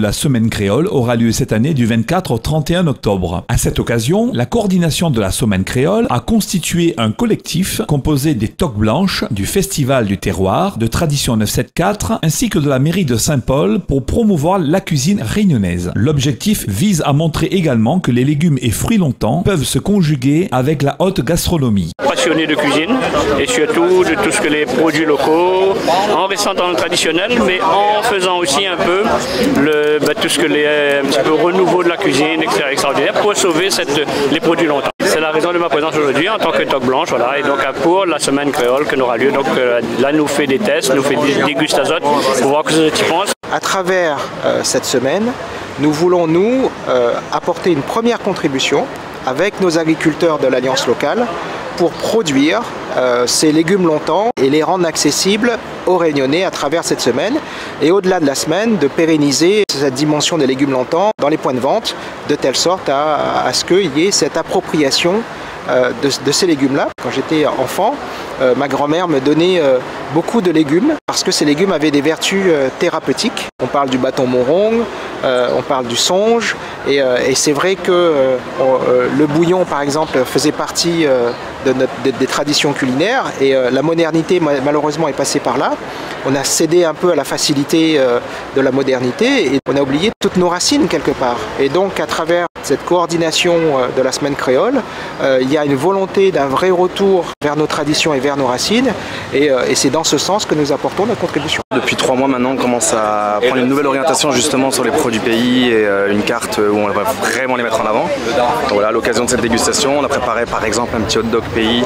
La semaine créole aura lieu cette année du 24 au 31 octobre. À cette occasion, la coordination de la semaine créole a constitué un collectif composé des toques blanches, du Festival du terroir, de Tradition 974 ainsi que de la mairie de Saint-Paul pour promouvoir la cuisine réunionnaise. L'objectif vise à montrer également que les légumes et fruits longtemps peuvent se conjuguer avec la haute gastronomie. Passionné de cuisine et surtout de tout ce que les produits locaux, en restant dans le traditionnel, mais en faisant aussi un peu tout ce que un petit peu renouveau de la cuisine, extraordinaire, pour sauver les produits longtemps. C'est la raison de ma présence aujourd'hui en tant que toque blanche, voilà, et donc pour la semaine créole que aura lieu. Donc là, nous fait des tests, nous fait des dégustations pour voir ce que tu penses. À travers cette semaine, nous voulons apporter une première contribution avec nos agriculteurs de l'Alliance locale pour produire ces légumes longtemps et les rendre accessibles aux Réunionnais à travers cette semaine, et au-delà de la semaine, de pérenniser cette dimension des légumes longtemps dans les points de vente, de telle sorte à ce qu'il y ait cette appropriation de ces légumes-là. Quand j'étais enfant, ma grand-mère me donnait beaucoup de légumes parce que ces légumes avaient des vertus thérapeutiques. On parle du bâton moron, on parle du songe, et c'est vrai que le bouillon, par exemple, faisait partie des traditions culinaires, et la modernité malheureusement est passée par là. On a cédé un peu à la facilité de la modernité et on a oublié toutes nos racines quelque part. Et donc à travers cette coordination de la semaine créole, il y a une volonté d'un vrai retour vers nos traditions et vers nos racines, et c'est dans ce sens que nous apportons notre contribution. Depuis 3 mois maintenant, on commence à prendre une nouvelle orientation justement sur les produits pays et une carte où on va vraiment les mettre en avant. Donc voilà, à l'occasion de cette dégustation, on a préparé par exemple un petit hot dog pays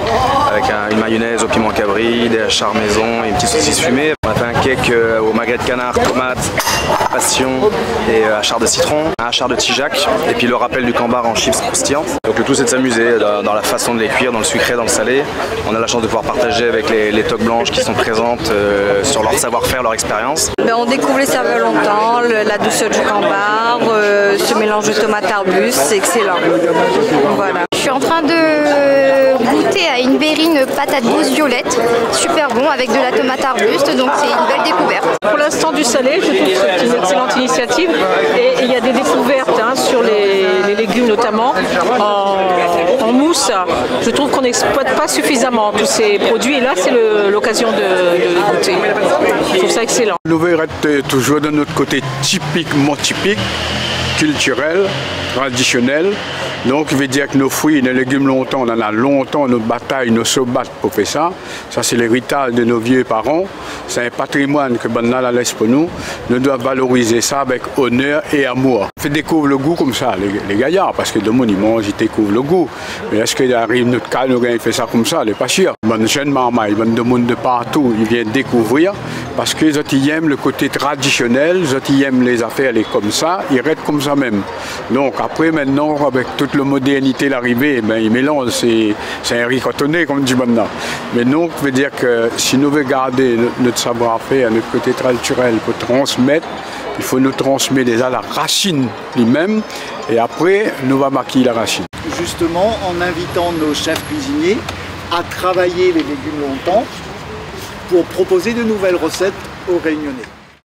avec une mayonnaise au piment cabri, des hachards maison et une petite saucisse fumée. On a fait un cake au magret de canard, tomate, passion et hachard de citron, un hachard de tijac, et puis le rappel du cambar en chips croustillants. Donc le tout c'est de s'amuser dans la façon de les cuire, dans le sucré, dans le salé. On a la chance de pouvoir partager avec les toques blanches qui sont présentes sur leur savoir-faire, leur expérience. On découvre les saveurs longtemps, la douceur du cambar, ce mélange de tomates arbustes, c'est excellent. Voilà. Je suis en train de goûter à une berrine patate douce violette, super bon avec de la tomate arbuste, donc c'est une belle découverte. Pour l'instant du salé, je trouve que c'est une excellente initiative, et il y a des découvertes sur les légumes notamment en mousse. Je trouve qu'on n'exploite pas suffisamment tous ces produits, et là c'est l'occasion de goûter. Je trouve ça excellent. Nous verrons toujours de notre côté typiquement typique, culturel, traditionnel. Donc, je veux dire que nos fruits et nos légumes longtemps, on en a longtemps, nos batailles, nos se battent pour faire ça. Ça, c'est l'héritage de nos vieux parents. C'est un patrimoine que Banal laisse pour nous. Nous devons valoriser ça avec honneur et amour. On fait découvrir le goût comme ça, les gaillards, parce que de monde, ils mangent, ils découvrent le goût. Mais est-ce qu'il arrive notre cas, nous fait ça comme ça, n'est pas sûr. Bonne jeune marmaille, bonne de monde de partout, ils viennent découvrir, parce que ils aiment le côté traditionnel, ils aiment les affaires, les comme ça, ils restent comme ça même. Donc après, maintenant, avec toute la modernité, l'arrivée, ils mélangent, c'est un riz cotonné, comme dit maintenant. Mais donc, je veux dire que si nous voulons garder notre savoir-faire, notre côté culturel, pour transmettre, il faut nous transmettre déjà la racine lui-même, et après, nous allons maquiller la racine. Justement, en invitant nos chefs cuisiniers à travailler les légumes longtemps pour proposer de nouvelles recettes aux Réunionnais.